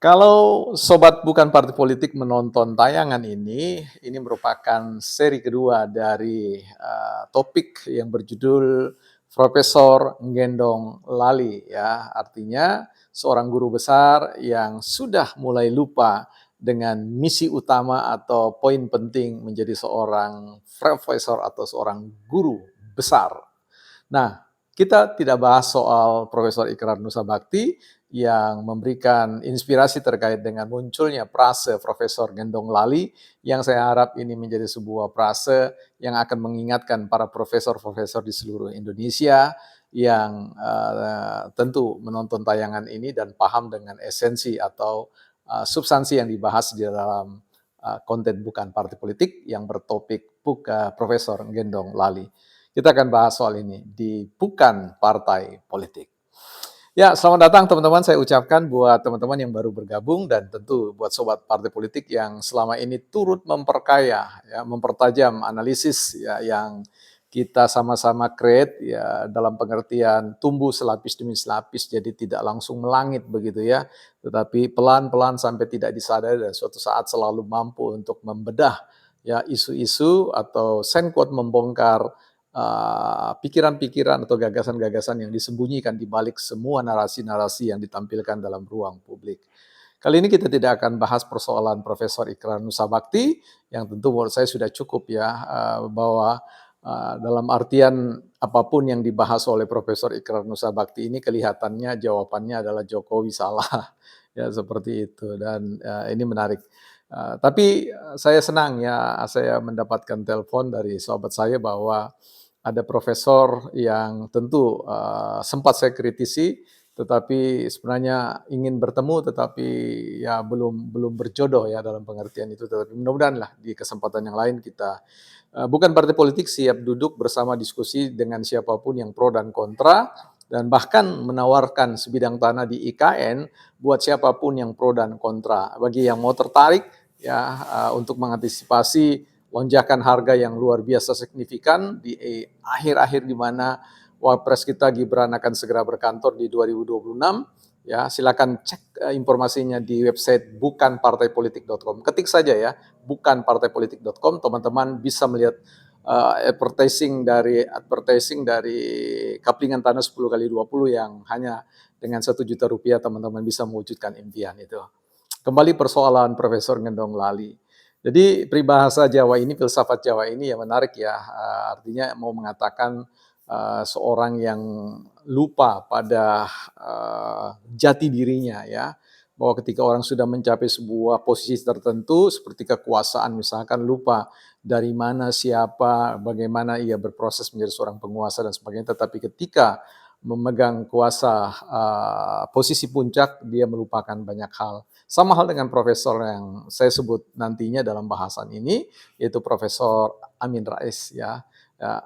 Kalau sobat bukan partai politik menonton tayangan ini merupakan seri kedua dari topik yang berjudul Profesor Nggendong Lali ya. Artinya seorang guru besar yang sudah mulai lupa dengan misi utama atau poin penting menjadi seorang profesor atau seorang guru besar. Nah, kita tidak bahas soal Profesor Ikrar Nusa Bakti yang memberikan inspirasi terkait dengan munculnya frase Profesor Gendong Lali yang saya harap ini menjadi sebuah frase yang akan mengingatkan para profesor-profesor di seluruh Indonesia yang tentu menonton tayangan ini dan paham dengan esensi atau substansi yang dibahas di dalam konten bukan partai politik yang bertopik Profesor Gendong Lali. Kita akan bahas soal ini di Bukan Partai Politik. Ya, selamat datang teman-teman. Saya ucapkan buat teman-teman yang baru bergabung dan tentu buat sobat partai politik yang selama ini turut memperkaya, ya, mempertajam analisis ya, yang kita sama-sama create ya dalam pengertian tumbuh selapis demi selapis, jadi tidak langsung melangit begitu ya, tetapi pelan-pelan sampai tidak disadari dan suatu saat selalu mampu untuk membedah ya isu-isu atau sengkot membongkar pikiran-pikiran atau gagasan-gagasan yang disembunyikan di balik semua narasi-narasi yang ditampilkan dalam ruang publik. Kali ini kita tidak akan bahas persoalan Profesor Ikrar Nusa Bakti, yang tentu menurut saya sudah cukup ya, bahwa dalam artian apapun yang dibahas oleh Profesor Ikrar Nusa Bakti ini kelihatannya jawabannya adalah Jokowi salah, ya seperti itu dan ini menarik. Tapi saya senang ya, saya mendapatkan telepon dari sahabat saya bahwa ada profesor yang tentu sempat saya kritisi, tetapi sebenarnya ingin bertemu, tetapi ya belum berjodoh ya dalam pengertian itu. Tetapi mudah-mudahan lah di kesempatan yang lain kita bukan partai politik siap duduk bersama diskusi dengan siapapun yang pro dan kontra, dan bahkan menawarkan sebidang tanah di IKN buat siapapun yang pro dan kontra. Bagi yang mau tertarik ya untuk mengantisipasi lonjakan harga yang luar biasa signifikan di akhir-akhir di mana Wapres kita Gibran akan segera berkantor di 2026. Ya, silakan cek informasinya di website bukanpartaipolitik.com. Ketik saja ya, bukanpartaipolitik.com. Teman-teman bisa melihat advertising dari kaplingan tanah 10 kali 20 yang hanya dengan 1 juta rupiah teman-teman bisa mewujudkan impian itu. Kembali persoalan Profesor Ngendong Lali. Jadi peribahasa Jawa ini, filsafat Jawa ini ya menarik ya, artinya mau mengatakan seorang yang lupa pada jati dirinya ya, bahwa ketika orang sudah mencapai sebuah posisi tertentu seperti kekuasaan misalkan lupa dari mana, siapa, bagaimana ia berproses menjadi seorang penguasa dan sebagainya, tetapi ketika memegang kuasa posisi puncak dia melupakan banyak hal. Sama hal dengan profesor yang saya sebut nantinya dalam bahasan ini, yaitu Profesor Amin Rais ya,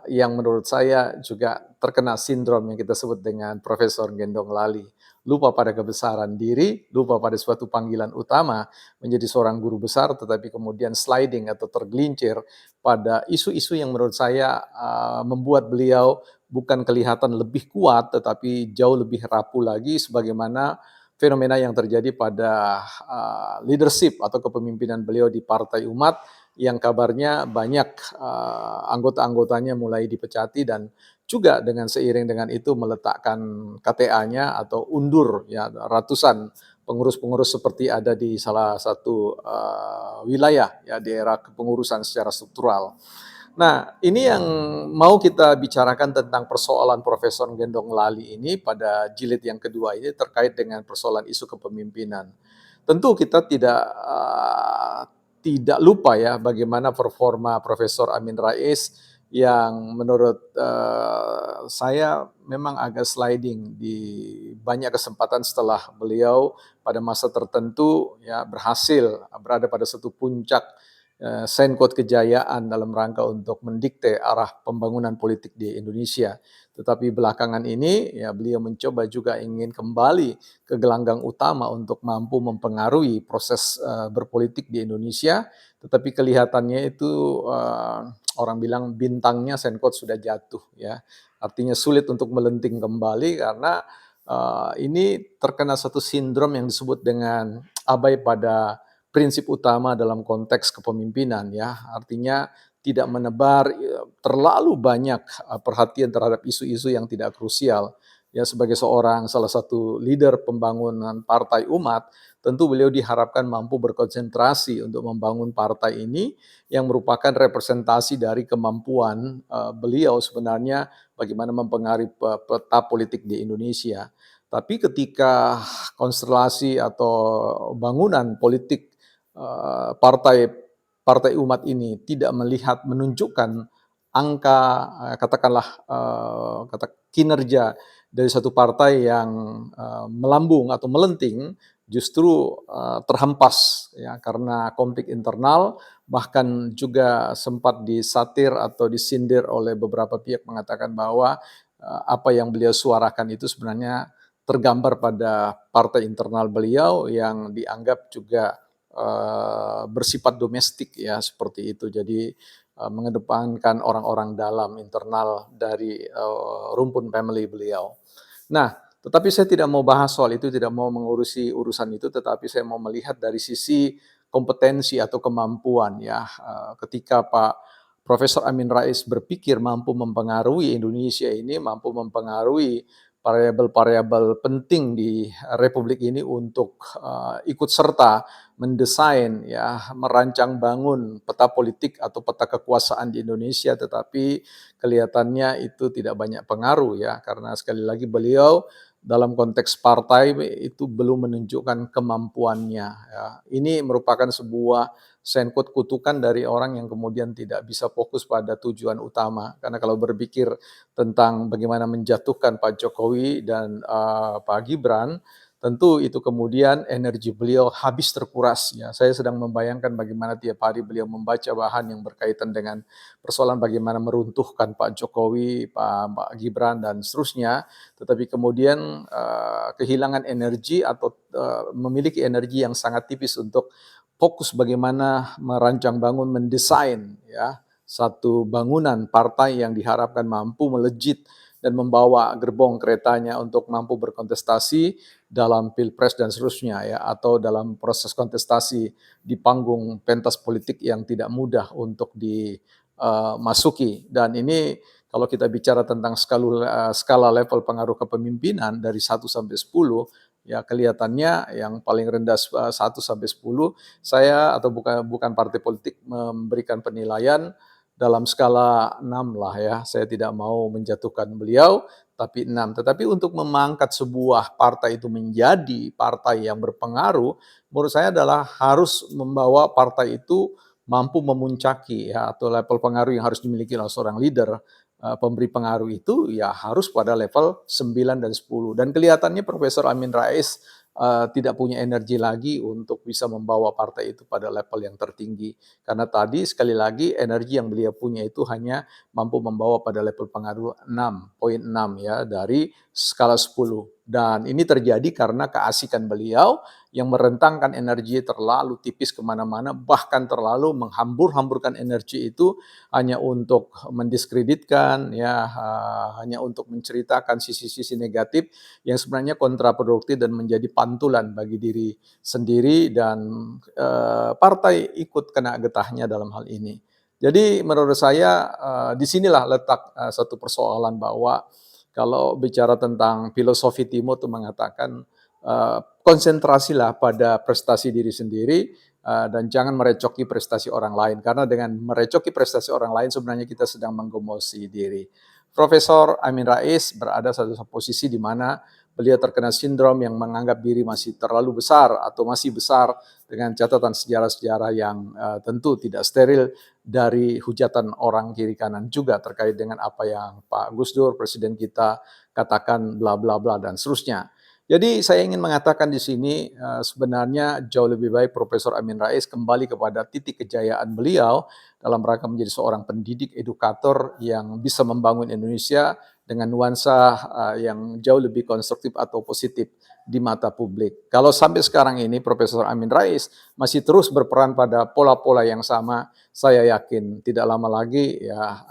yang menurut saya juga terkena sindrom yang kita sebut dengan Profesor Gendong Lali. Lupa pada kebesaran diri, lupa pada suatu panggilan utama menjadi seorang guru besar, tetapi kemudian sliding atau tergelincir pada isu-isu yang menurut saya membuat beliau bukan kelihatan lebih kuat, tetapi jauh lebih rapuh lagi sebagaimana fenomena yang terjadi pada leadership atau kepemimpinan beliau di Partai Umat yang kabarnya banyak anggota-anggotanya mulai dipecati dan juga dengan seiring dengan itu meletakkan KTA-nya atau undur ya ratusan pengurus-pengurus seperti ada di salah satu wilayah ya di era kepengurusan secara struktural. Nah, ini yang mau kita bicarakan tentang persoalan Profesor Gendong Lali ini pada jilid yang kedua ini terkait dengan persoalan isu kepemimpinan. Tentu kita tidak lupa ya bagaimana performa Profesor Amin Rais yang menurut saya memang agak sliding di banyak kesempatan setelah beliau pada masa tertentu ya berhasil berada pada satu puncak sengkot kejayaan dalam rangka untuk mendikte arah pembangunan politik di Indonesia. Tetapi belakangan ini ya beliau mencoba juga ingin kembali ke gelanggang utama untuk mampu mempengaruhi proses berpolitik di Indonesia. Tetapi kelihatannya itu orang bilang bintangnya sengkot sudah jatuh ya. Artinya sulit untuk melenting kembali karena ini terkena satu sindrom yang disebut dengan abai pada prinsip utama dalam konteks kepemimpinan ya. Artinya tidak menebar terlalu banyak perhatian terhadap isu-isu yang tidak krusial. Ya sebagai seorang salah satu leader pembangunan partai umat, tentu beliau diharapkan mampu berkonsentrasi untuk membangun partai ini yang merupakan representasi dari kemampuan beliau sebenarnya bagaimana mempengaruhi peta politik di Indonesia. Tapi ketika konstelasi atau bangunan politik partai partai umat ini tidak melihat menunjukkan angka katakanlah kinerja dari satu partai yang melambung atau melenting, justru terhempas ya karena konflik internal, bahkan juga sempat disatir atau disindir oleh beberapa pihak mengatakan bahwa apa yang beliau suarakan itu sebenarnya tergambar pada partai internal beliau yang dianggap juga bersifat domestik ya seperti itu. Jadi mengedepankan orang-orang dalam internal dari rumpun family beliau. Nah, tetapi saya tidak mau bahas soal itu, tidak mau mengurusi urusan itu, tetapi saya mau melihat dari sisi kompetensi atau kemampuan ya. Ketika Pak Profesor Amin Rais berpikir mampu mempengaruhi Indonesia ini, mampu mempengaruhi variabel-variabel penting di republik ini untuk ikut serta mendesain ya, merancang bangun peta politik atau peta kekuasaan di Indonesia, tetapi kelihatannya itu tidak banyak pengaruh ya, karena sekali lagi beliau dalam konteks partai itu belum menunjukkan kemampuannya ya. Ini merupakan sebuah sengkut kutukan dari orang yang kemudian tidak bisa fokus pada tujuan utama. Karena kalau berpikir tentang bagaimana menjatuhkan Pak Jokowi dan Pak Gibran, tentu itu kemudian energi beliau habis terkuras ya. Saya sedang membayangkan bagaimana tiap hari beliau membaca bahan yang berkaitan dengan persoalan bagaimana meruntuhkan Pak Jokowi, Pak Gibran dan seterusnya, tetapi kemudian kehilangan energi atau memiliki energi yang sangat tipis untuk fokus bagaimana merancang bangun, mendesain ya satu bangunan partai yang diharapkan mampu melejit dan membawa gerbong keretanya untuk mampu berkontestasi dalam pilpres dan seterusnya ya, atau dalam proses kontestasi di panggung pentas politik yang tidak mudah untuk dimasuki. Dan ini kalau kita bicara tentang skala level pengaruh kepemimpinan dari 1 sampai 10, ya kelihatannya yang paling rendah 1 sampai 10, saya atau bukan partai politik memberikan penilaian dalam skala 6 lah ya. Saya tidak mau menjatuhkan beliau, tapi 6. Tetapi untuk memangkat sebuah partai itu menjadi partai yang berpengaruh, menurut saya adalah harus membawa partai itu mampu memuncaki ya, atau level pengaruh yang harus dimiliki oleh seorang leader, pemberi pengaruh itu ya harus pada level 9 dan 10. Dan kelihatannya Profesor Amin Rais tidak punya energi lagi untuk bisa membawa partai itu pada level yang tertinggi. Karena tadi sekali lagi energi yang beliau punya itu hanya mampu membawa pada level pengaruh 6,6 ya dari skala 10. Dan ini terjadi karena keasikan beliau yang merentangkan energi terlalu tipis kemana-mana, bahkan terlalu menghambur-hamburkan energi itu hanya untuk mendiskreditkan, ya, hanya untuk menceritakan sisi-sisi negatif yang sebenarnya kontraproduktif dan menjadi pantulan bagi diri sendiri dan partai ikut kena getahnya dalam hal ini. Jadi menurut saya disinilah letak satu persoalan bahwa kalau bicara tentang filosofi Timo itu mengatakan konsentrasilah pada prestasi diri sendiri dan jangan merecoki prestasi orang lain, karena dengan merecoki prestasi orang lain sebenarnya kita sedang menggemosi diri. Profesor Amin Rais berada satu posisi di mana beliau terkena sindrom yang menganggap diri masih terlalu besar atau masih besar, dengan catatan sejarah-sejarah yang tentu tidak steril dari hujatan orang kiri kanan juga terkait dengan apa yang Pak Gus Dur, presiden kita, katakan bla bla bla dan seterusnya. Jadi saya ingin mengatakan di sini sebenarnya jauh lebih baik Profesor Amin Rais kembali kepada titik kejayaan beliau dalam rangka menjadi seorang pendidik, edukator yang bisa membangun Indonesia dengan nuansa yang jauh lebih konstruktif atau positif di mata publik. Kalau sampai sekarang ini Profesor Amin Rais masih terus berperan pada pola-pola yang sama, saya yakin tidak lama lagi ya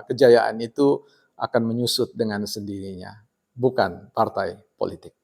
kejayaan itu akan menyusut dengan sendirinya, bukan partai politik.